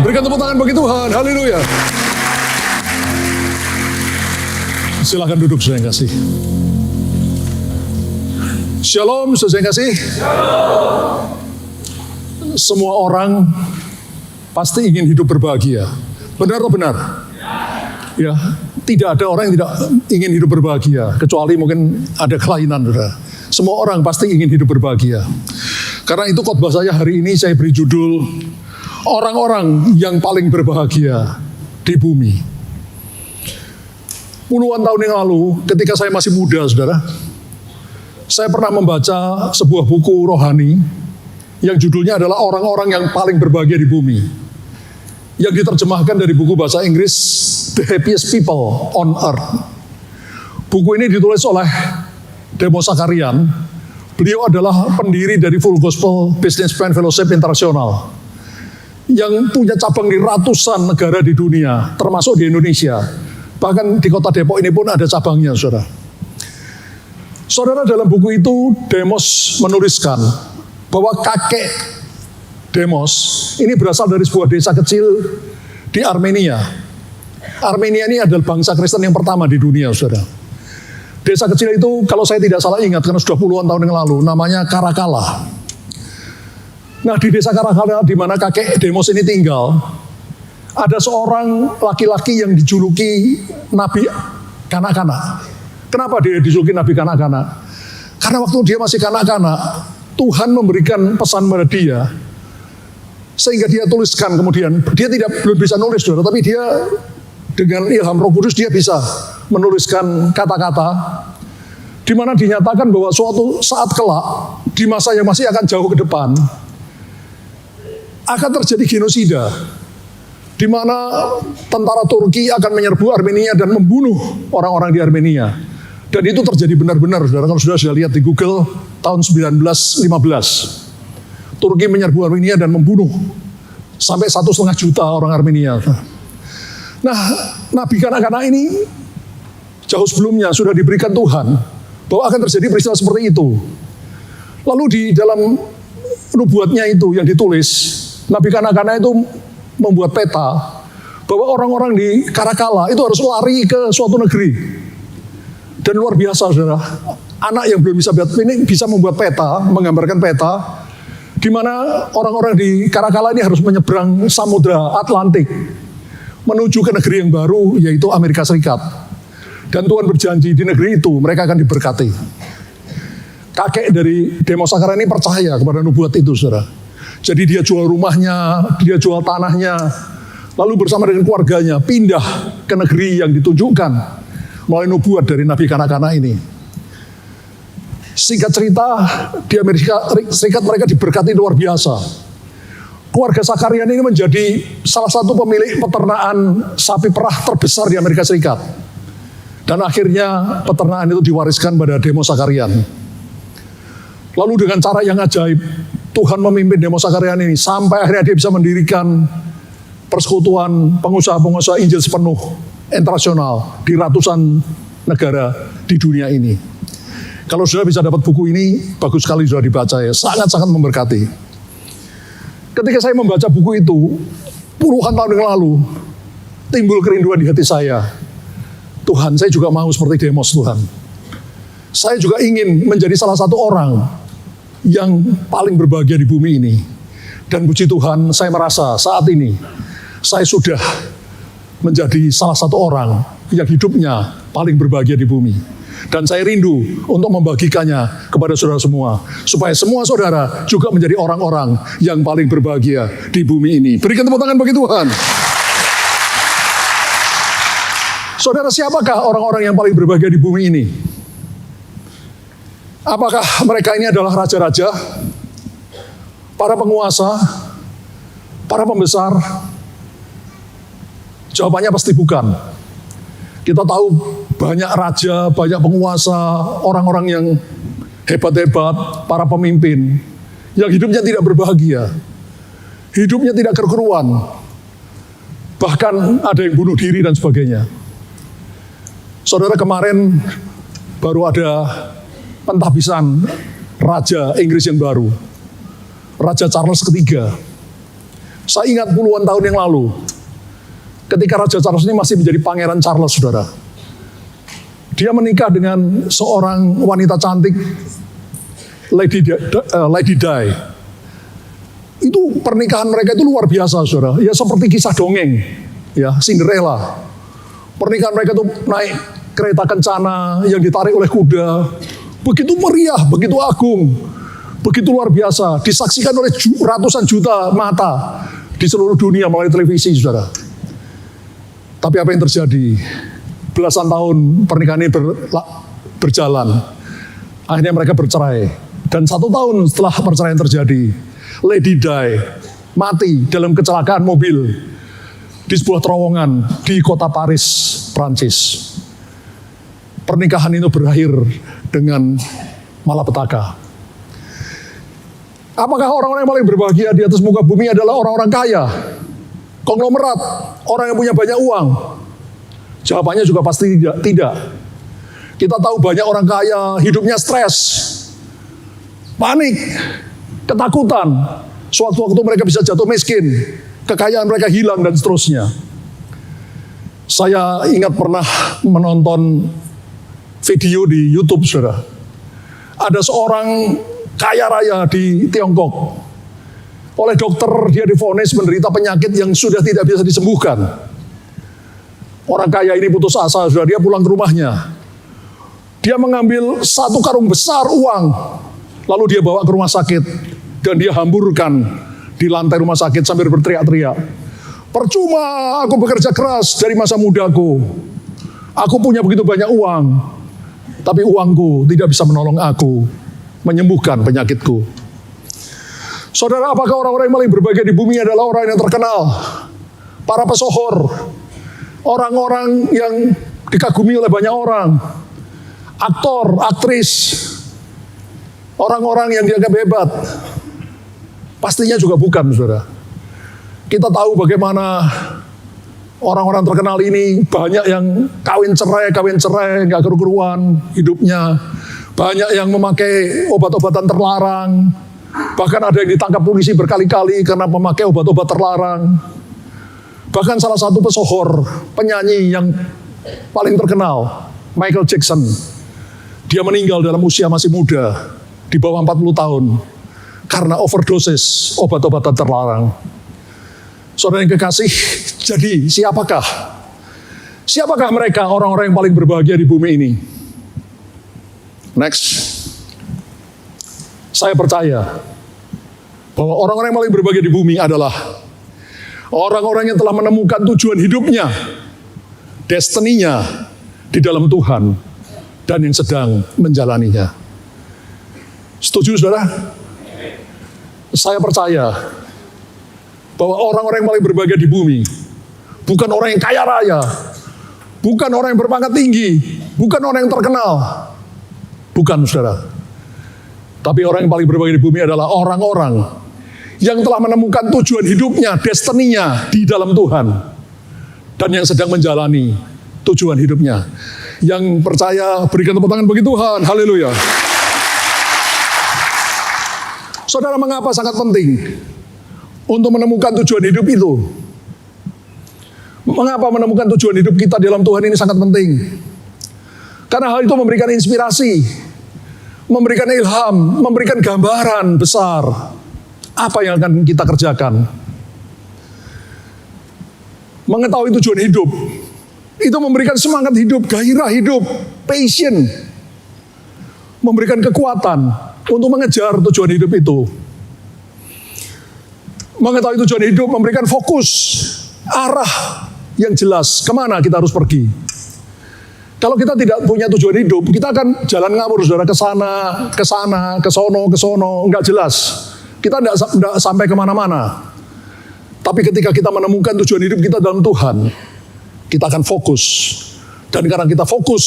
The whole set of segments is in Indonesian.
Berikan tepuk tangan bagi Tuhan. Haleluya. Silakan duduk, saudara yang kasih. Shalom, saudara yang kasih. Semua orang pasti ingin hidup berbahagia. Benar atau benar? Ya, tidak ada orang yang tidak ingin hidup berbahagia, kecuali mungkin ada kelainan, saudara. Semua orang pasti ingin hidup berbahagia. Karena itu khotbah saya hari ini saya beri judul orang-orang yang paling berbahagia di bumi. Puluhan tahun yang lalu, ketika saya masih muda, saudara, saya pernah membaca sebuah buku rohani yang judulnya adalah orang-orang yang paling berbahagia di bumi. Yang diterjemahkan dari buku bahasa Inggris, The Happiest People on Earth. Buku ini ditulis oleh Demos Sakarian. Beliau adalah pendiri dari Full Gospel Businessman Fellowship International yang punya cabang di ratusan negara di dunia, termasuk di Indonesia. Bahkan di kota Depok ini pun ada cabangnya, saudara. Saudara, dalam buku itu Demos menuliskan bahwa kakek Demos ini berasal dari sebuah desa kecil di Armenia. Armenia ini adalah bangsa Kristen yang pertama di dunia, saudara. Desa kecil itu, kalau saya tidak salah ingat, karena sudah puluhan tahun yang lalu, namanya Karakala. Nah, di desa Karakala, di mana kakek Demos ini tinggal, ada seorang laki-laki yang dijuluki Nabi Kanak-kanak. Kenapa dia dijuluki Nabi Kanak-kanak? Karena waktu dia masih kanak-kanak, Tuhan memberikan pesan pada dia, sehingga dia tuliskan kemudian. Dia belum bisa nulis, saudara, tapi dia dengan ilham Roh Kudus dia bisa menuliskan kata-kata di mana dinyatakan bahwa suatu saat kelak di masa yang masih akan jauh ke depan akan terjadi genosida di mana tentara Turki akan menyerbu Armenia dan membunuh orang-orang di Armenia. Dan itu terjadi benar-benar, saudara. Kalau sudah lihat di Google tahun 1915, Turki menyerbu Armenia dan membunuh sampai 1,5 juta orang Armenia. Nah, Nabi Kanak-kanak ini jauh sebelumnya sudah diberikan Tuhan bahwa akan terjadi peristiwa seperti itu. Lalu di dalam nubuatnya itu yang ditulis, Nabi Kanak-kanak itu membuat peta bahwa orang-orang di Karakala itu harus lari ke suatu negeri. Dan luar biasa, saudara, anak yang belum bisa ini bisa membuat peta, menggambarkan peta, di mana orang-orang di Karakala ini harus menyeberang Samudra Atlantik menuju ke negeri yang baru, yaitu Amerika Serikat. Dan Tuhan berjanji di negeri itu mereka akan diberkati. Kakek dari Demos Sakarian ini percaya kepada nubuat itu, saudara. Jadi dia jual rumahnya, dia jual tanahnya, lalu bersama dengan keluarganya pindah ke negeri yang ditunjukkan melalui nubuat dari Nabi Kanak-kanak ini. Singkat cerita, di Amerika Serikat mereka diberkati luar biasa. Keluarga Sakarian ini menjadi salah satu pemilik peternakan sapi perah terbesar di Amerika Serikat. Dan akhirnya peternakan itu diwariskan pada Demos Sakarian. Lalu dengan cara yang ajaib, Tuhan memimpin Demos Sakarian ini sampai akhirnya dia bisa mendirikan persekutuan pengusaha-pengusaha Injil sepenuh internasional di ratusan negara di dunia ini. Kalau sudah bisa dapat buku ini, bagus sekali sudah dibaca ya, sangat-sangat memberkati. Ketika saya membaca buku itu, puluhan tahun yang lalu, timbul kerinduan di hati saya. Tuhan, saya juga mau seperti Demos, Tuhan. Saya juga ingin menjadi salah satu orang yang paling berbahagia di bumi ini. Dan puji Tuhan, saya merasa saat ini, saya sudah menjadi salah satu orang yang hidupnya paling berbahagia di bumi. Dan saya rindu untuk membagikannya kepada saudara semua. Supaya semua saudara juga menjadi orang-orang yang paling berbahagia di bumi ini. Berikan tepuk tangan bagi Tuhan. Saudara, siapakah orang-orang yang paling berbahagia di bumi ini? Apakah mereka ini adalah raja-raja, para penguasa, para pembesar? Jawabannya pasti bukan. Kita tahu banyak raja, banyak penguasa, orang-orang yang hebat-hebat, para pemimpin, yang hidupnya tidak berbahagia. Hidupnya tidak keruan. Bahkan ada yang bunuh diri dan sebagainya. Saudara, kemarin baru ada pentahbisan Raja Inggris yang baru. Raja Charles III. Saya ingat puluhan tahun yang lalu, ketika Raja Charles ini masih menjadi Pangeran Charles, saudara. Dia menikah dengan seorang wanita cantik, Lady Di. Itu pernikahan mereka itu luar biasa, saudara. Ya seperti kisah dongeng, ya Cinderella. Pernikahan mereka itu naik kereta kencana yang ditarik oleh kuda. Begitu meriah, begitu agung, begitu luar biasa. Disaksikan oleh ratusan juta mata di seluruh dunia melalui televisi, saudara. Tapi apa yang terjadi? Belasan tahun pernikahan ini berjalan. Akhirnya mereka bercerai. Dan 1 tahun setelah perceraian terjadi, Lady Di mati dalam kecelakaan mobil di sebuah terowongan di kota Paris, Prancis. Pernikahan itu berakhir dengan malapetaka. Apakah orang-orang yang paling berbahagia di atas muka bumi adalah orang-orang kaya, konglomerat, orang yang punya banyak uang? Jawabannya juga pasti tidak. Kita tahu banyak orang kaya hidupnya stres, panik, ketakutan. Suatu-waktu mereka bisa jatuh miskin, kekayaan mereka hilang dan seterusnya. Saya ingat pernah menonton video di YouTube, saudara. Ada seorang kaya raya di Tiongkok. Oleh dokter dia divonis menderita penyakit yang sudah tidak bisa disembuhkan. Orang kaya ini putus asa, saudara. Dia pulang ke rumahnya. Dia mengambil 1 karung besar uang, lalu dia bawa ke rumah sakit dan dia hamburkan di lantai rumah sakit sambil berteriak-teriak. Percuma aku bekerja keras dari masa mudaku. Aku punya begitu banyak uang, tapi uangku tidak bisa menolong aku menyembuhkan penyakitku. Saudara, apakah orang-orang yang paling berbahagia di bumi adalah orang yang terkenal? Para pesohor, orang-orang yang dikagumi oleh banyak orang, aktor, aktris, orang-orang yang dianggap hebat? Pastinya juga bukan, saudara. Kita tahu bagaimana orang-orang terkenal ini banyak yang kawin cerai, nggak keru-keruan hidupnya. Banyak yang memakai obat-obatan terlarang. Bahkan ada yang ditangkap polisi berkali-kali karena memakai obat-obat terlarang. Bahkan salah satu pesohor, penyanyi yang paling terkenal, Michael Jackson, dia meninggal dalam usia masih muda, di bawah 40 tahun, karena overdosis obat-obatan terlarang. Saudara yang kekasih, jadi siapakah? Siapakah mereka orang-orang yang paling berbahagia di bumi ini? Next. Saya percaya bahwa orang-orang yang paling berbahagia di bumi adalah orang-orang yang telah menemukan tujuan hidupnya, destininya di dalam Tuhan, dan yang sedang menjalaninya. Setuju, saudara? Saya percaya bahwa orang-orang yang paling berbahagia di bumi bukan orang yang kaya raya, bukan orang yang berpangkat tinggi, bukan orang yang terkenal, bukan, saudara. Tapi orang yang paling berbahagia di bumi adalah orang-orang yang telah menemukan tujuan hidupnya, destininya di dalam Tuhan, dan yang sedang menjalani tujuan hidupnya. Yang percaya berikan tepuk tangan bagi Tuhan. Haleluya. Saudara, mengapa sangat penting untuk menemukan tujuan hidup itu? Mengapa menemukan tujuan hidup kita di dalam Tuhan ini sangat penting? Karena hal itu memberikan inspirasi, memberikan ilham, memberikan gambaran besar apa yang akan kita kerjakan. Mengetahui tujuan hidup itu memberikan semangat hidup, gairah hidup, passion, memberikan kekuatan untuk mengejar tujuan hidup itu. Mengetahui tujuan hidup memberikan fokus, arah yang jelas kemana kita harus pergi. Kalau kita tidak punya tujuan hidup, kita akan jalan ngawur, saudara, ke sana, ke sono, nggak jelas. Kita tidak sampai kemana-mana. Tapi ketika kita menemukan tujuan hidup kita dalam Tuhan, kita akan fokus. Dan karena kita fokus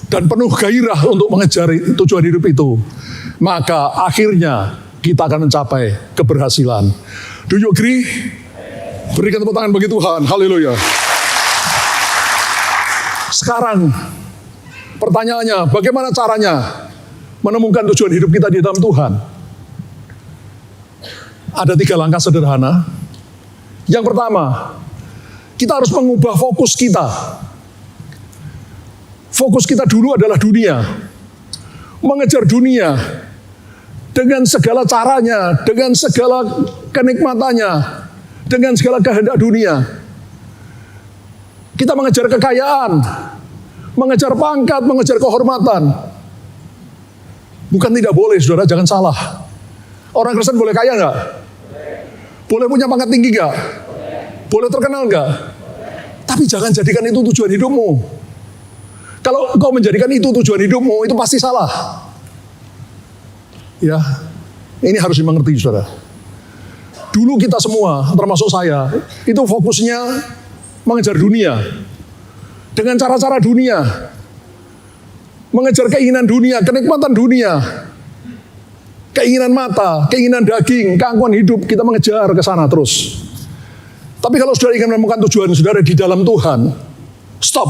dan penuh gairah untuk mengejar tujuan hidup itu, maka akhirnya kita akan mencapai keberhasilan. Do you agree? Berikan tepuk tangan bagi Tuhan. Haleluya. Sekarang pertanyaannya, bagaimana caranya menemukan tujuan hidup kita di dalam Tuhan? Ada 3 langkah sederhana Yang pertama, kita harus mengubah fokus kita. Fokus kita dulu adalah dunia. Mengejar dunia dengan segala caranya, dengan segala kenikmatannya, dengan segala kehendak dunia. Kita mengejar kekayaan, mengejar pangkat, mengejar kehormatan. Bukan tidak boleh, saudara, jangan salah. Orang Kristen boleh kaya nggak? Boleh punya pangkat tinggi nggak? Boleh terkenal nggak? Tapi jangan jadikan itu tujuan hidupmu. Kalau engkau menjadikan itu tujuan hidupmu, itu pasti salah. Ya, ini harus dimengerti, saudara. Dulu kita semua, termasuk saya, itu fokusnya mengejar dunia. Dengan cara-cara dunia. Mengejar keinginan dunia, kenikmatan dunia. Keinginan mata, keinginan daging, keangkuhan hidup, kita mengejar ke sana terus. Tapi kalau saudara ingin menemukan tujuan saudara di dalam Tuhan, stop.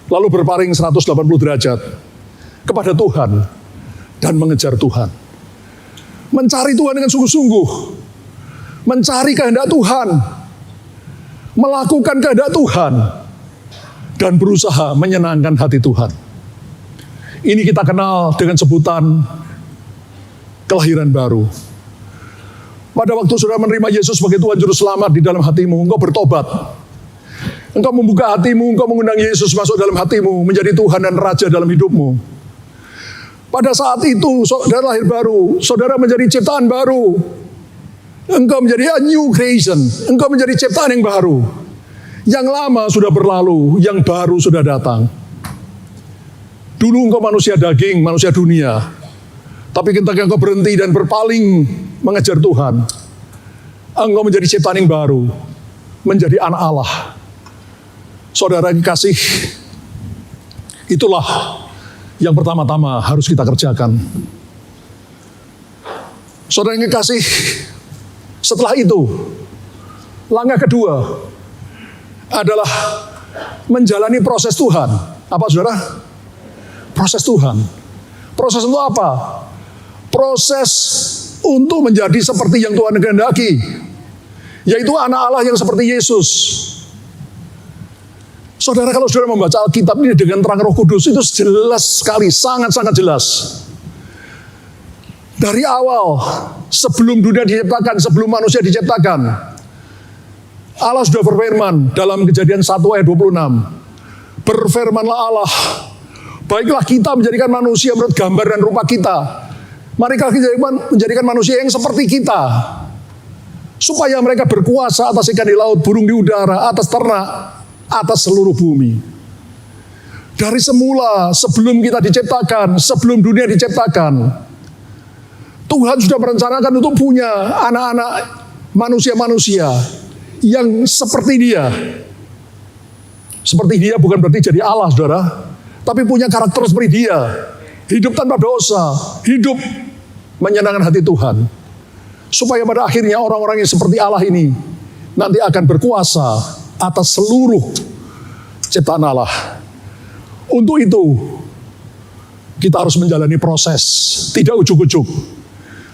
Lalu berpaling 180 derajat kepada Tuhan dan mengejar Tuhan. Mencari Tuhan dengan sungguh-sungguh. Mencari kehendak Tuhan. Melakukan kehendak Tuhan. Dan berusaha menyenangkan hati Tuhan. Ini kita kenal dengan sebutan kelahiran baru. Pada waktu saudara menerima Yesus sebagai Tuhan Juru Selamat di dalam hatimu, engkau bertobat. Engkau membuka hatimu, engkau mengundang Yesus masuk dalam hatimu, menjadi Tuhan dan Raja dalam hidupmu. Pada saat itu, saudara lahir baru, saudara menjadi ciptaan baru. Engkau menjadi a new creation, engkau menjadi ciptaan yang baru. Yang lama sudah berlalu, yang baru sudah datang. Dulu engkau manusia daging, manusia dunia. Tapi ketika engkau berhenti dan berpaling mengejar Tuhan, engkau menjadi ciptaan yang baru, menjadi anak Allah. Saudara kekasih, itulah yang pertama-tama harus kita kerjakan. Saudara yang kekasih, setelah itu, langkah kedua adalah menjalani proses Tuhan. Apa saudara? Proses Tuhan. Proses untuk apa? Proses untuk menjadi seperti yang Tuhan kehendaki, yaitu anak Allah yang seperti Yesus. Saudara, kalau saudara membaca Alkitab ini dengan terang Roh Kudus, itu jelas sekali, sangat-sangat jelas. Dari awal, sebelum dunia diciptakan, sebelum manusia diciptakan, Allah sudah berfirman dalam Kejadian 1 ayat 26. Berfirmanlah Allah, baiklah kita menjadikan manusia menurut gambar dan rupa kita. Mari kita menjadikan manusia yang seperti kita, supaya mereka berkuasa atas ikan di laut, burung di udara, atas ternak, atas seluruh bumi. Dari semula, sebelum kita diciptakan, sebelum dunia diciptakan, Tuhan sudah merencanakan untuk punya anak-anak manusia-manusia yang seperti dia. Seperti dia bukan berarti jadi Allah, saudara, tapi punya karakter seperti dia. Hidup tanpa dosa, hidup menyenangkan hati Tuhan. Supaya pada akhirnya orang-orang yang seperti Allah ini nanti akan berkuasa atas seluruh ciptaan Allah. Untuk itu, kita harus menjalani proses, tidak ujuk-ujuk.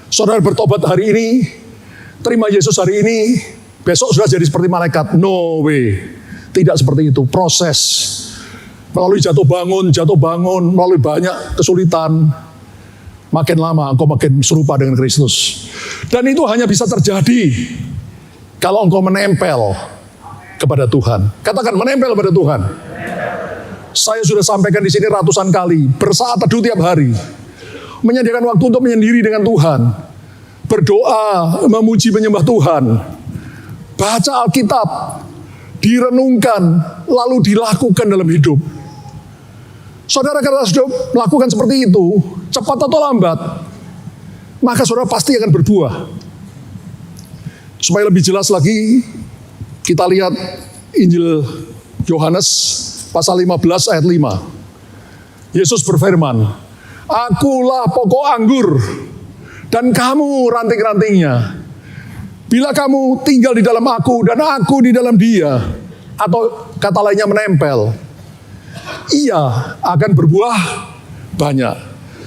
Saudara bertobat hari ini, terima Yesus hari ini, besok sudah jadi seperti malaikat. No way. Tidak seperti itu. Proses. Melalui jatuh bangun, melalui banyak kesulitan. Makin lama engkau makin serupa dengan Kristus. Dan itu hanya bisa terjadi kalau engkau menempel kepada Tuhan. Katakan menempel kepada Tuhan. Saya sudah sampaikan di sini ratusan kali. Bersaat teduh tiap hari. Menyediakan waktu untuk menyendiri dengan Tuhan. Berdoa, memuji, menyembah Tuhan. Baca Alkitab, direnungkan, lalu dilakukan dalam hidup. Saudara kalau sudah melakukan seperti itu, cepat atau lambat, maka saudara pasti akan berbuah. Supaya lebih jelas lagi, kita lihat Injil Yohanes pasal 15 ayat 5. Yesus berfirman, Akulah pokok anggur, dan kamu ranting-rantingnya. Bila kamu tinggal di dalam aku dan aku di dalam dia, atau kata lainnya menempel, ia akan berbuah banyak.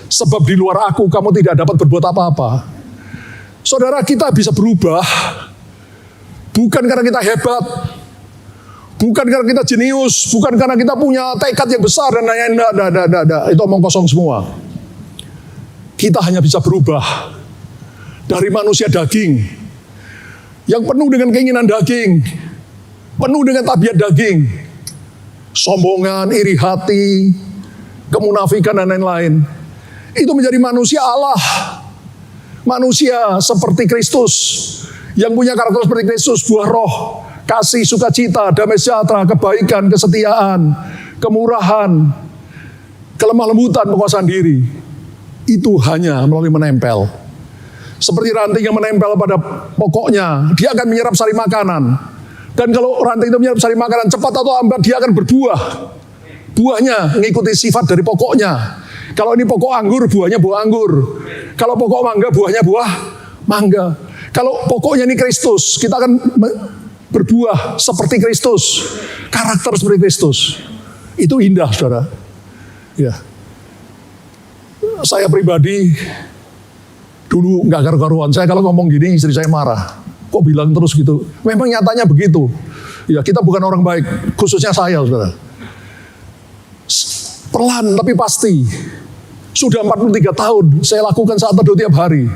Sebab di luar aku kamu tidak dapat berbuat apa-apa. Saudara, kita bisa berubah Bukan karena kita hebat, bukan karena kita jenius, bukan karena kita punya tekad yang besar dan lain-lain. Enggak. Itu omong kosong semua. Kita hanya bisa berubah dari manusia daging yang penuh dengan keinginan daging, penuh dengan tabiat daging, sombongan, iri hati, kemunafikan dan lain-lain. Itu menjadi manusia Allah, manusia seperti Kristus, yang punya karakter seperti Kristus, buah roh, kasih, sukacita, damai sejahtera, kebaikan, kesetiaan, kemurahan, kelemah lembutan, penguasaan diri. Itu hanya melalui menempel. Seperti ranting yang menempel pada pokoknya, dia akan menyerap sari makanan. Dan kalau ranting itu menyerap sari makanan, cepat atau lambat dia akan berbuah. Buahnya mengikuti sifat dari pokoknya. Kalau ini pokok anggur, buahnya buah anggur. Kalau pokok mangga, buahnya buah mangga. Kalau pokoknya ini Kristus, kita akan berbuah seperti Kristus. Karakter seperti Kristus. Itu indah, saudara. Ya. Saya pribadi dulu nggak karu-karuan. Saya kalau ngomong gini, istri saya marah. Kok bilang terus gitu? Memang nyatanya begitu. Ya, kita bukan orang baik, khususnya saya, saudara. Perlahan tapi pasti. Sudah 43 tahun saya lakukan saat teduh tiap hari.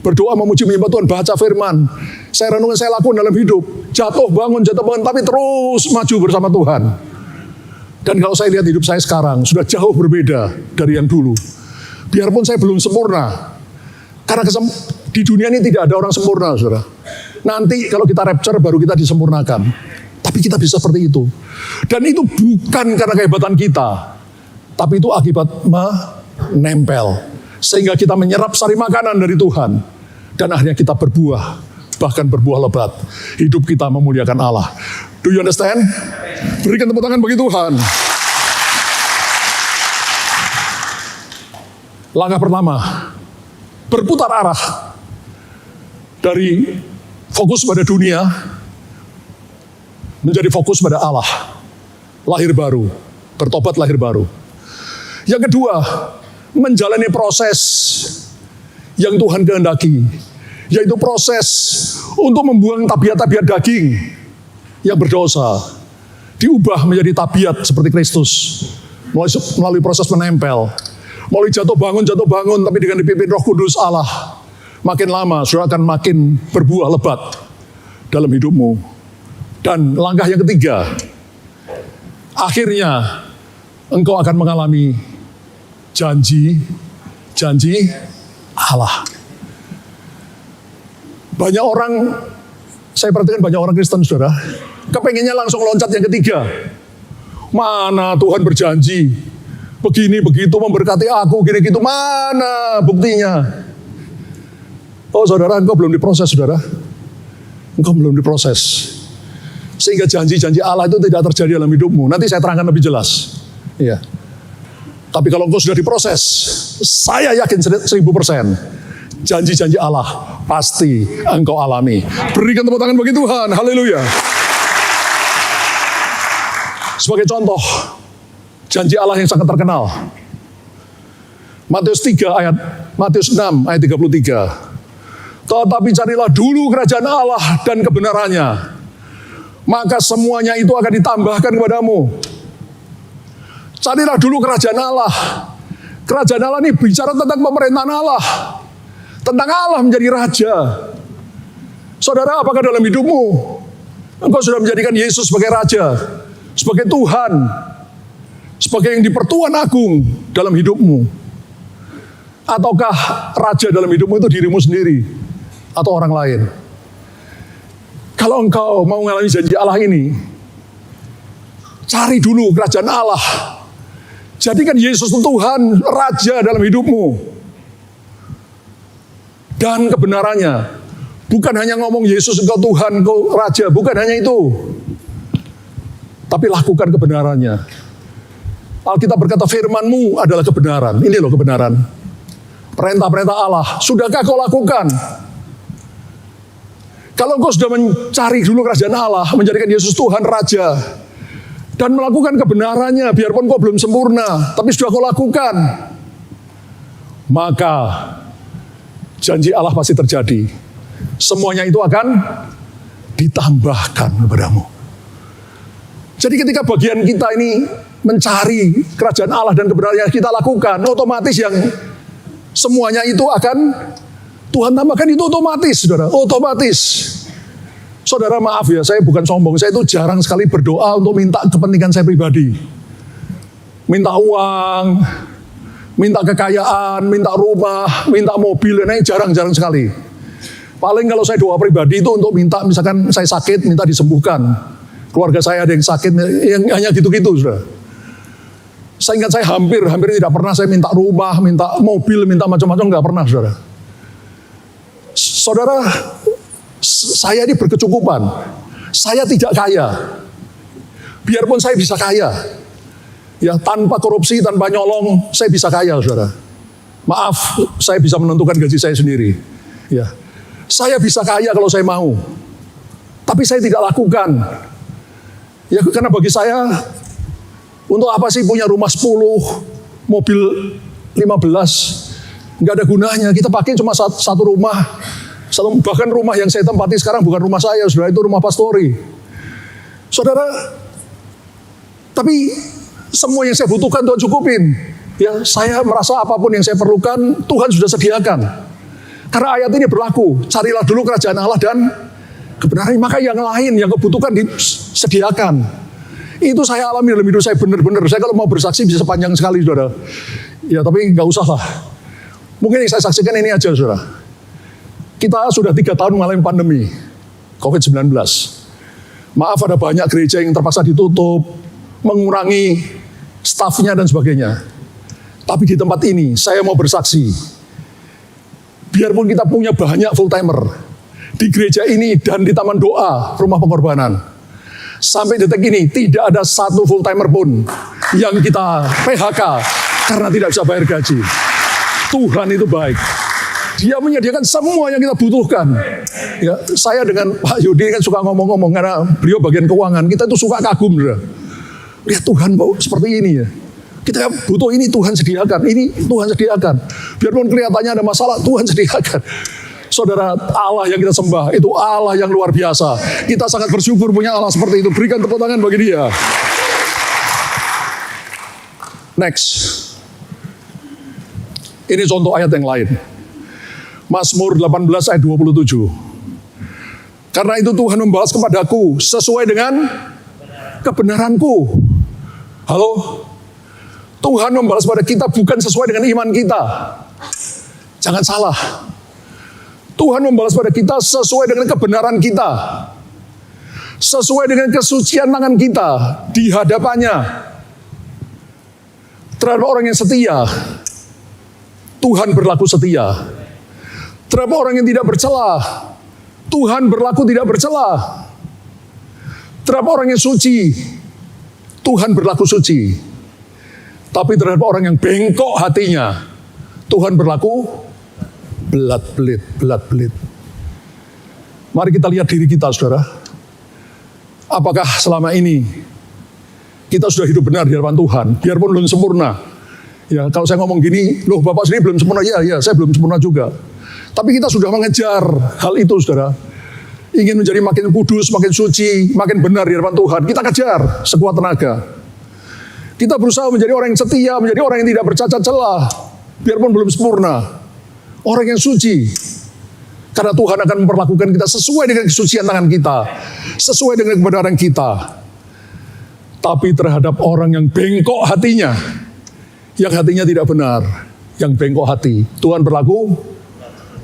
Berdoa, memuji, menyembah Tuhan, baca firman. Saya renungkan, saya lakukan dalam hidup. Jatuh bangun, tapi terus maju bersama Tuhan. Dan kalau saya lihat hidup saya sekarang, sudah jauh berbeda dari yang dulu. Biarpun saya belum sempurna. Karena di dunia ini tidak ada orang sempurna, saudara. Nanti kalau kita rapture baru kita disempurnakan. Tapi kita bisa seperti itu. Dan itu bukan karena kehebatan kita. Tapi itu akibat menempel. Sehingga kita menyerap sari makanan dari Tuhan. Dan akhirnya kita berbuah. Bahkan berbuah lebat. Hidup kita memuliakan Allah. Do you understand? Berikan tepuk tangan bagi Tuhan. Langkah pertama. Berputar arah. Dari fokus pada dunia. Menjadi fokus pada Allah. Lahir baru. Bertobat lahir baru. Yang kedua, menjalani proses yang Tuhan kehendaki, yaitu proses untuk membuang tabiat-tabiat daging yang berdosa, diubah menjadi tabiat seperti Kristus melalui proses menempel, melalui jatuh bangun, tapi dengan dipimpin Roh Kudus Allah. Makin lama, saudara akan makin berbuah lebat dalam hidupmu. Dan langkah yang ketiga, akhirnya engkau akan mengalami janji Allah. Banyak orang, saya perhatikan banyak orang Kristen, saudara, kepengennya langsung loncat yang ketiga. Mana Tuhan berjanji, begini begitu memberkati aku, gini gitu, mana buktinya? Oh saudara, engkau belum diproses, saudara. Engkau belum diproses. Sehingga janji-janji Allah itu tidak terjadi dalam hidupmu. Nanti saya terangkan lebih jelas. Iya. Tapi kalau engkau sudah diproses, saya yakin 1000%. Janji-janji Allah pasti engkau alami. Berikan tepuk tangan bagi Tuhan. Haleluya. Sebagai contoh, janji Allah yang sangat terkenal. Matius 6 ayat 33. Tetapi carilah dulu kerajaan Allah dan kebenarannya, maka semuanya itu akan ditambahkan kepadamu. Carilah dulu kerajaan Allah. Kerajaan Allah ini bicara tentang pemerintahan Allah. Tentang Allah menjadi raja. Saudara, apakah dalam hidupmu engkau sudah menjadikan Yesus sebagai raja, sebagai Tuhan, sebagai yang dipertuan agung dalam hidupmu? Ataukah raja dalam hidupmu itu dirimu sendiri atau orang lain? Kalau engkau mau mengalami janji Allah ini, cari dulu kerajaan Allah. Jadikan Yesus Tuhan, raja dalam hidupmu. Dan kebenarannya. Bukan hanya ngomong Yesus engkau Tuhan, engkau raja. Bukan hanya itu. Tapi lakukan kebenarannya. Alkitab berkata firman-Mu adalah kebenaran. Ini loh kebenaran. Perintah-perintah Allah. Sudahkah kau lakukan? Kalau engkau sudah mencari dulu kerajaan Allah, menjadikan Yesus Tuhan, raja, dan melakukan kebenarannya, biarpun kau belum sempurna, tapi sudah kau lakukan, maka janji Allah pasti terjadi. Semuanya itu akan ditambahkan kepadamu. Jadi ketika bagian kita ini mencari kerajaan Allah dan kebenaran yang kita lakukan, otomatis yang semuanya itu akan Tuhan tambahkan, itu otomatis, saudara, otomatis. Saudara, maaf ya, saya bukan sombong, saya itu jarang sekali berdoa untuk minta kepentingan saya pribadi. Minta uang, minta kekayaan, minta rumah, minta mobil, ini jarang-jarang sekali. Paling kalau saya doa pribadi itu untuk minta, misalkan saya sakit, minta disembuhkan. Keluarga saya ada yang sakit, yang hanya gitu-gitu, saudara. Saya ingat saya hampir tidak pernah saya minta rumah, minta mobil, minta macam-macam, nggak pernah, saudara. Saudara, saya ini berkecukupan. Saya tidak kaya. Biarpun saya bisa kaya. Ya, tanpa korupsi, tanpa nyolong, saya bisa kaya, saudara. Maaf, saya bisa menentukan gaji saya sendiri. Ya, saya bisa kaya kalau saya mau. Tapi saya tidak lakukan. Ya, karena bagi saya, untuk apa sih punya rumah 10, mobil 15, nggak ada gunanya. Kita pakai cuma satu rumah. Bahkan rumah yang saya tempati sekarang bukan rumah saya, saudara, itu rumah pastori. Saudara, tapi semua yang saya butuhkan Tuhan cukupin. Ya, saya merasa apapun yang saya perlukan Tuhan sudah sediakan. Karena ayat ini berlaku, carilah dulu kerajaan Allah dan kebenaran, maka yang lain yang kebutuhan disediakan. Itu saya alami dalam hidup saya benar-benar. Saya kalau mau bersaksi bisa sepanjang sekali, saudara. Ya, tapi nggak usah lah. Mungkin yang saya saksikan ini aja, saudara. Kita sudah 3 tahun mengalami pandemi COVID-19. Maaf, ada banyak gereja yang terpaksa ditutup, mengurangi stafnya dan sebagainya. Tapi di tempat ini, saya mau bersaksi. Biarpun kita punya banyak full timer di gereja ini dan di taman doa, rumah pengorbanan. Sampai detik ini, tidak ada satu full timer pun yang kita PHK karena tidak bisa bayar gaji. Tuhan itu baik. Dia menyediakan semua yang kita butuhkan. Ya, saya dengan Pak Yudi kan suka ngomong-ngomong karena beliau bagian keuangan. Kita itu suka kagum, saudara. Lihat Tuhan seperti ini ya. Kita butuh ini, Tuhan sediakan. Ini Tuhan sediakan. Biarpun kelihatannya ada masalah, Tuhan sediakan. Saudara, Allah yang kita sembah itu Allah yang luar biasa. Kita sangat bersyukur punya Allah seperti itu. Berikan tepuk tangan bagi dia. Next. Ini contoh ayat yang lain. Mazmur 18 ayat 27. Karena itu Tuhan membalas kepadaku sesuai dengan kebenaranku. Halo? Tuhan membalas pada kita bukan sesuai dengan iman kita. Jangan salah. Tuhan membalas pada kita sesuai dengan kebenaran kita. Sesuai dengan kesucian tangan kita di hadapannya. Terhadap orang yang setia, Tuhan berlaku setia. Terhadap orang yang tidak bercela, Tuhan berlaku tidak bercela. Terhadap orang yang suci, Tuhan berlaku suci. Tapi terhadap orang yang bengkok hatinya, Tuhan berlaku belat-belit. Mari kita lihat diri kita, saudara. Apakah selama ini kita sudah hidup benar di hadapan Tuhan, biarpun belum sempurna. Ya, kalau saya ngomong gini, loh Bapak sendiri belum sempurna, ya saya belum sempurna juga. Tapi kita sudah mengejar hal itu, saudara. Ingin menjadi makin kudus, makin suci, makin benar di hadapan Tuhan. Kita kejar sekuat tenaga. Kita berusaha menjadi orang yang setia, menjadi orang yang tidak bercacat celah, biarpun belum sempurna. Orang yang suci. Karena Tuhan akan memperlakukan kita sesuai dengan kesucian tangan kita, sesuai dengan kebenaran kita. Tapi terhadap orang yang bengkok hatinya, yang hatinya tidak benar, yang bengkok hati, Tuhan berlaku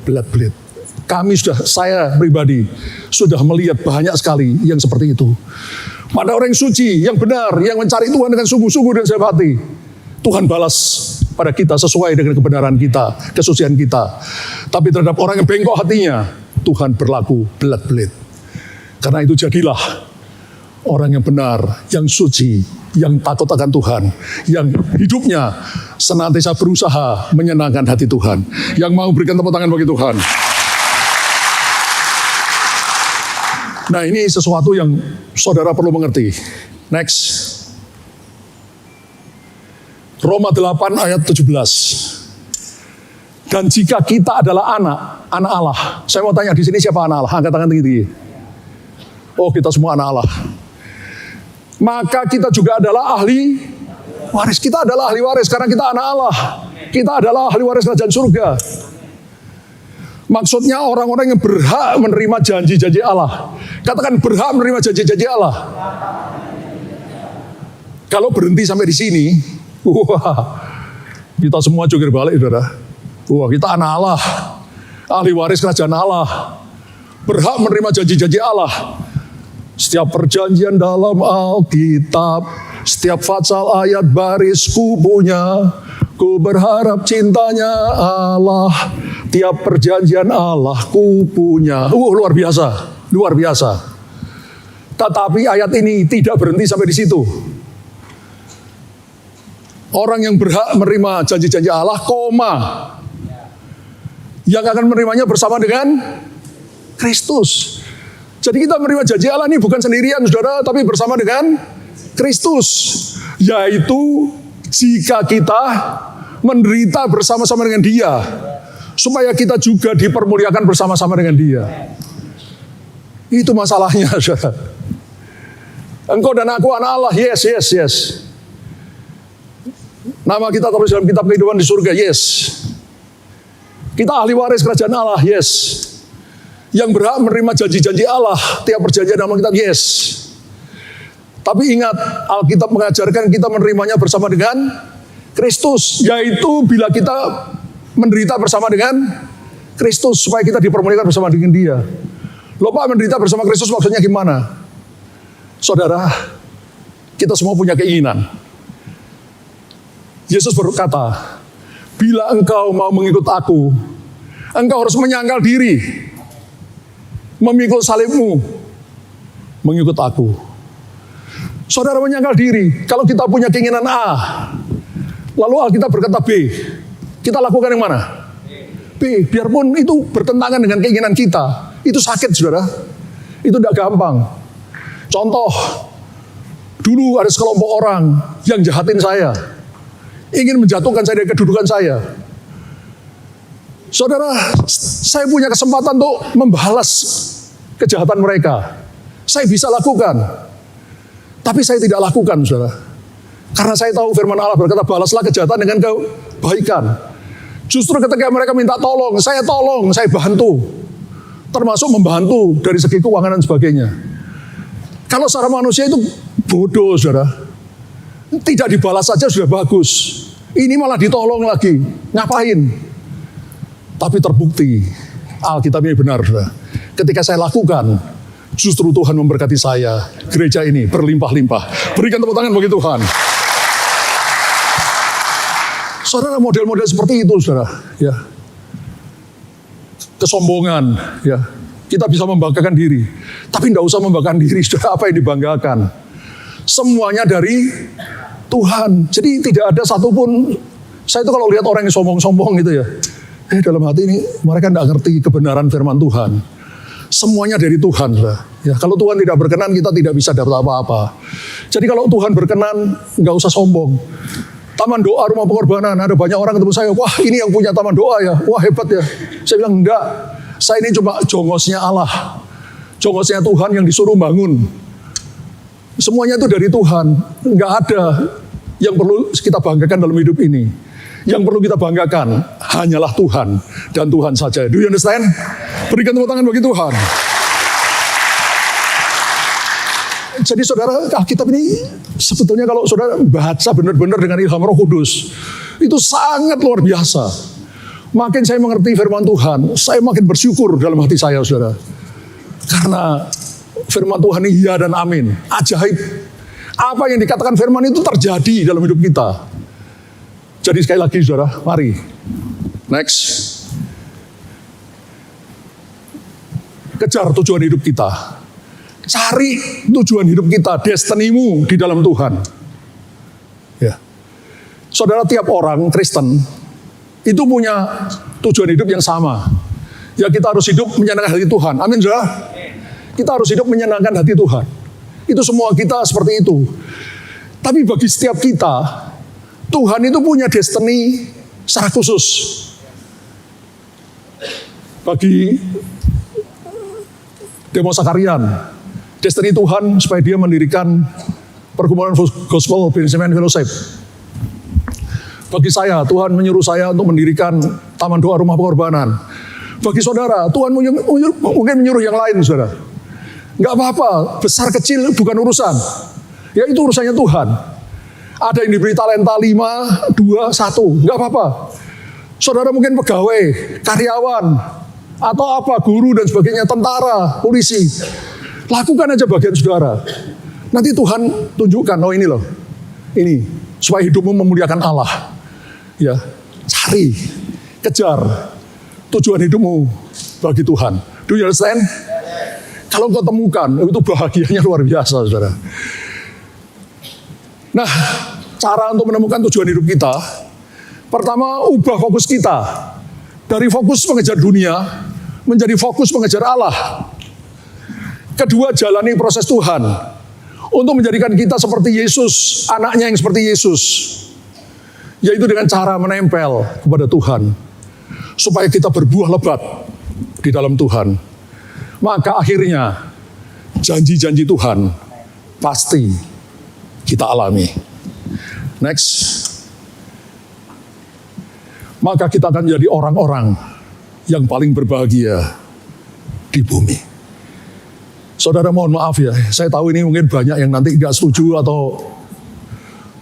belat-belit. Saya pribadi sudah melihat banyak sekali yang seperti itu. Pada orang yang suci, yang benar, yang mencari Tuhan dengan sungguh-sungguh dan sepenuh hati, Tuhan balas pada kita sesuai dengan kebenaran kita, kesucian kita. Tapi terhadap orang yang bengkok hatinya, Tuhan berlaku belat-belit. Karena itu jadilah orang yang benar, yang suci, yang takut akan Tuhan, yang hidupnya senantiasa berusaha menyenangkan hati Tuhan. Yang mau berikan tepuk tangan bagi Tuhan. Nah, ini sesuatu yang saudara perlu mengerti. Next. Roma 8 ayat 17. Dan jika kita adalah anak Allah. Saya mau tanya di sini siapa anak Allah? Angkat tangan tinggi. Oh, kita semua anak Allah. Maka kita juga adalah ahli waris. Kita adalah ahli waris karena kita anak Allah. Kita adalah ahli waris kerajaan surga. Maksudnya orang-orang yang berhak menerima janji-janji Allah. Katakan berhak menerima janji-janji Allah. Kalau berhenti sampai di sini, wah, kita semua jungkir balik, saudara. Wah, kita anak Allah, ahli waris kerajaan Allah, berhak menerima janji-janji Allah. Setiap perjanjian dalam Alkitab, setiap fatsal ayat baris ku punya. Ku berharap cintanya Allah, tiap perjanjian Allah ku punya. Luar biasa, luar biasa. Tetapi ayat ini tidak berhenti sampai di situ. Orang yang berhak menerima janji-janji Allah, koma, yang akan menerimanya bersama dengan Kristus. Jadi kita menerima janji Allah ini bukan sendirian, saudara, tapi bersama dengan Kristus. Yaitu jika kita menderita bersama-sama dengan Dia, supaya kita juga dipermuliakan bersama-sama dengan Dia. Itu masalahnya, saudara. Engkau dan aku anak Allah, yes, yes, yes. Nama kita tertulis dalam kitab kehidupan di surga, yes. Kita ahli waris kerajaan Allah, yes. Yang berhak menerima janji-janji Allah, tiap perjanjian dalam kitab, yes. Tapi ingat, Alkitab mengajarkan kita menerimanya bersama dengan Kristus, yaitu bila kita menderita bersama dengan Kristus, supaya kita dipermuliakan bersama dengan Dia. Loh Pak, menderita bersama Kristus maksudnya gimana? Saudara, kita semua punya keinginan. Yesus berkata, bila engkau mau mengikut aku, engkau harus menyangkal diri, memikul salibmu, mengikut aku. Saudara menyangkal diri. Kalau kita punya keinginan A, lalu Alkitab berkata B, kita lakukan yang mana? B. Biarpun itu bertentangan dengan keinginan kita, itu sakit, saudara. Itu tidak gampang. Contoh, dulu ada sekelompok orang yang jahatin saya, ingin menjatuhkan saya dari kedudukan saya. Saudara, saya punya kesempatan untuk membalas kejahatan mereka. Saya bisa lakukan. Tapi saya tidak lakukan, saudara. Karena saya tahu firman Allah berkata, balaslah kejahatan dengan kebaikan. Justru ketika mereka minta tolong, saya bantu. Termasuk membantu dari segi keuangan dan sebagainya. Kalau secara manusia itu bodoh, saudara. Tidak dibalas saja sudah bagus. Ini malah ditolong lagi. Ngapain? Tapi terbukti Alkitab ini benar, saudara. Ketika saya lakukan, justru Tuhan memberkati saya. Gereja ini berlimpah-limpah. Berikan tepuk tangan bagi Tuhan. Saudara, model-model seperti itu, saudara, ya. Kesombongan, ya. Kita bisa membanggakan diri, tapi tidak usah membanggakan diri, saudara. Apa yang dibanggakan? Semuanya dari Tuhan. Jadi tidak ada satupun. Saya itu kalau lihat orang yang sombong-sombong gitu ya, dalam hati ini mereka tidak ngerti kebenaran firman Tuhan. Semuanya dari Tuhan, saudara. Ya, kalau Tuhan tidak berkenan, kita tidak bisa dapat apa-apa. Jadi kalau Tuhan berkenan, nggak usah sombong. Taman doa rumah pengorbanan, ada banyak orang ketemu saya, wah ini yang punya taman doa ya, wah hebat ya. Saya bilang enggak, saya ini cuma jongosnya Allah, jongosnya Tuhan yang disuruh bangun. Semuanya itu dari Tuhan, enggak ada yang perlu kita banggakan dalam hidup ini. Yang perlu kita banggakan hanyalah Tuhan dan Tuhan saja. Do you understand? Berikan tepuk tangan bagi Tuhan. Jadi saudara, Alkitab ini sebetulnya kalau saudara baca benar-benar dengan ilham Roh Kudus, itu sangat luar biasa. Makin saya mengerti firman Tuhan, saya makin bersyukur dalam hati saya, saudara. Karena firman Tuhan ini ya dan amin. Ajaib. Apa yang dikatakan firman itu terjadi dalam hidup kita. Jadi sekali lagi, saudara, mari. Next. Kejar tujuan hidup kita. Cari tujuan hidup kita, destinimu di dalam Tuhan. Ya. Saudara, tiap orang Kristen itu punya tujuan hidup yang sama. Ya, kita harus hidup menyenangkan hati Tuhan. Amin, saudara. Kita harus hidup menyenangkan hati Tuhan. Itu semua kita seperti itu. Tapi bagi setiap kita, Tuhan itu punya destiny secara khusus. Bagi Demo Sakarian, Destiny Tuhan supaya dia mendirikan pergumulan gospel Benjamin Fellowship. Bagi saya, Tuhan menyuruh saya untuk mendirikan taman doa rumah pengorbanan. Bagi saudara, Tuhan mungkin menyuruh yang lain, saudara. Enggak apa-apa, besar kecil bukan urusan. Ya itu urusannya Tuhan. Ada yang diberi talenta 5, 2, 1, enggak apa-apa. Saudara mungkin pegawai, karyawan, atau apa, guru dan sebagainya, tentara, polisi. Lakukan aja bagian saudara. Nanti Tuhan tunjukkan, oh ini loh, ini, supaya hidupmu memuliakan Allah. Ya, cari, kejar tujuan hidupmu bagi Tuhan. Do you understand? Kalau kau temukan, itu bahagianya luar biasa, saudara. Nah, cara untuk menemukan tujuan hidup kita, pertama, ubah fokus kita. Dari fokus mengejar dunia, menjadi fokus mengejar Allah. Kedua, jalani proses Tuhan. Untuk menjadikan kita seperti Yesus, anaknya yang seperti Yesus. Yaitu dengan cara menempel kepada Tuhan. Supaya kita berbuah lebat di dalam Tuhan. Maka akhirnya, janji-janji Tuhan pasti kita alami. Next. Maka kita akan menjadi orang-orang yang paling berbahagia di bumi. Saudara mohon maaf ya, saya tahu ini mungkin banyak yang nanti gak setuju atau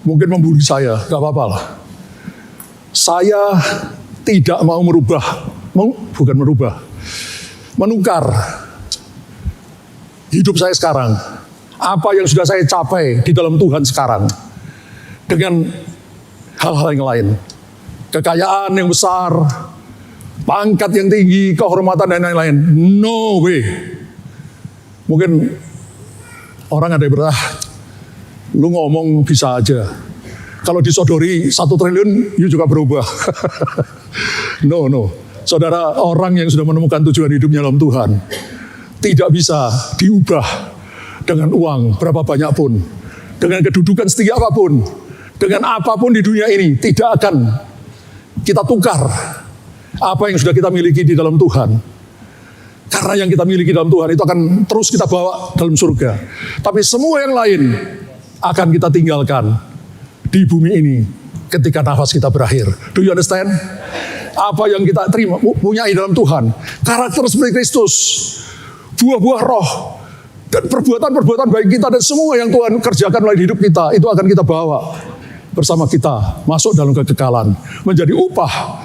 mungkin membuli saya, gak apa-apa lah. Saya tidak mau menukar hidup saya sekarang, apa yang sudah saya capai di dalam Tuhan sekarang, dengan hal-hal yang lain. Kekayaan yang besar, pangkat yang tinggi, kehormatan dan lain-lain. No way. Mungkin orang ada yang berkata, lu ngomong bisa aja. Kalau disodori 1 triliun, you juga berubah. No. Saudara, orang yang sudah menemukan tujuan hidupnya dalam Tuhan, tidak bisa diubah dengan uang berapa banyak pun. Dengan kedudukan setinggi apapun. Dengan apapun di dunia ini, tidak akan kita tukar apa yang sudah kita miliki di dalam Tuhan. Karena yang kita miliki dalam Tuhan itu akan terus kita bawa dalam surga. Tapi semua yang lain akan kita tinggalkan di bumi ini ketika nafas kita berakhir. Do you understand? Apa yang kita terima, punyai dalam Tuhan. Karakter seperti Kristus. Buah-buah roh. Dan perbuatan-perbuatan baik kita dan semua yang Tuhan kerjakan melalui hidup kita, itu akan kita bawa bersama kita masuk dalam kekekalan. Menjadi upah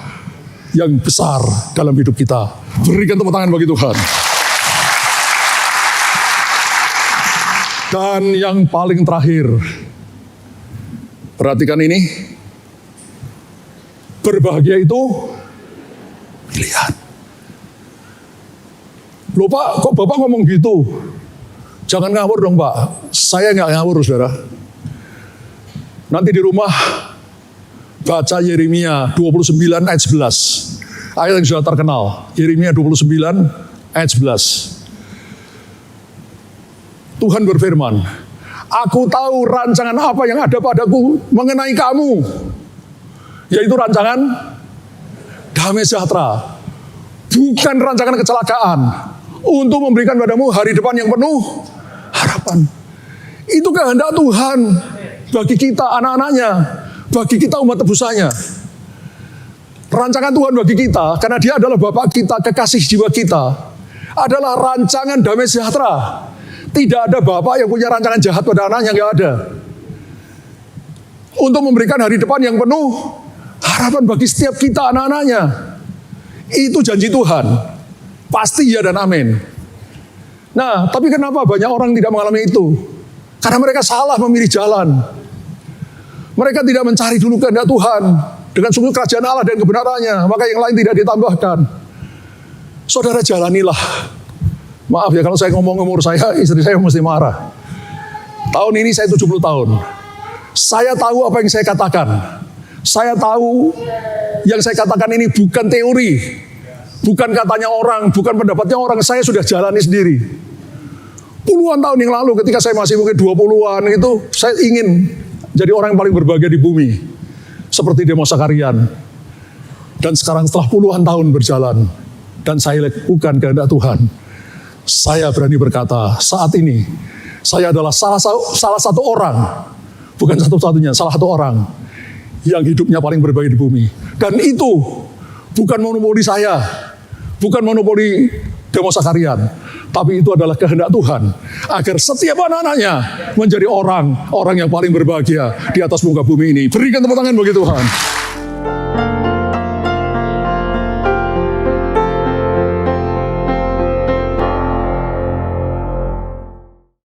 yang besar dalam hidup kita. Berikan tepuk tangan bagi Tuhan. Dan yang paling terakhir, perhatikan ini, berbahagia itu pilihan. Loh Pak, kok Bapak ngomong gitu? Jangan ngawur dong Pak. Saya nggak ngawur saudara. Nanti di rumah baca Yeremia 29 ayat 11. Ayat yang sudah terkenal. Yeremia 29 ayat 11. Tuhan berfirman, aku tahu rancangan apa yang ada padaku mengenai kamu. Yaitu rancangan damai sejahtera. Bukan rancangan kecelakaan. Untuk memberikan padamu hari depan yang penuh harapan. Itu kehendak Tuhan bagi kita anak-anaknya, bagi kita umat tebusannya. Rancangan Tuhan bagi kita, karena Dia adalah Bapa kita, kekasih jiwa kita, adalah rancangan damai sejahtera. Tidak ada Bapa yang punya rancangan jahat pada anaknya, nggak ada. Untuk memberikan hari depan yang penuh harapan bagi setiap kita anak-anaknya. Itu janji Tuhan. Pasti ya dan amin. Nah, tapi kenapa banyak orang tidak mengalami itu? Karena mereka salah memilih jalan. Mereka tidak mencari dulu kehendak Tuhan dengan sungguh kerajaan Allah dan kebenarannya, maka yang lain tidak ditambahkan. Saudara, jalanilah. Maaf ya kalau saya ngomong umur saya, istri saya mesti marah. Tahun ini saya 70 tahun. Saya tahu apa yang saya katakan. Saya tahu yang saya katakan ini bukan teori. Bukan katanya orang, bukan pendapatnya orang, saya sudah jalani sendiri. Puluhan tahun yang lalu ketika saya masih mungkin 20-an itu, saya ingin jadi orang yang paling berbahagia di bumi. Seperti Demos Sakarian. Dan sekarang setelah puluhan tahun berjalan, dan saya lakukan kehendak Tuhan, Saya berani berkata, saat ini saya adalah salah satu orang, bukan satu-satunya, salah satu orang yang hidupnya paling berbagi di bumi. Dan itu bukan monopoli saya, bukan monopoli Demos Sakarian, tapi itu adalah kehendak Tuhan agar setiap anak-anaknya menjadi orang yang paling berbahagia di atas muka bumi ini. Berikan tepuk tangan bagi Tuhan.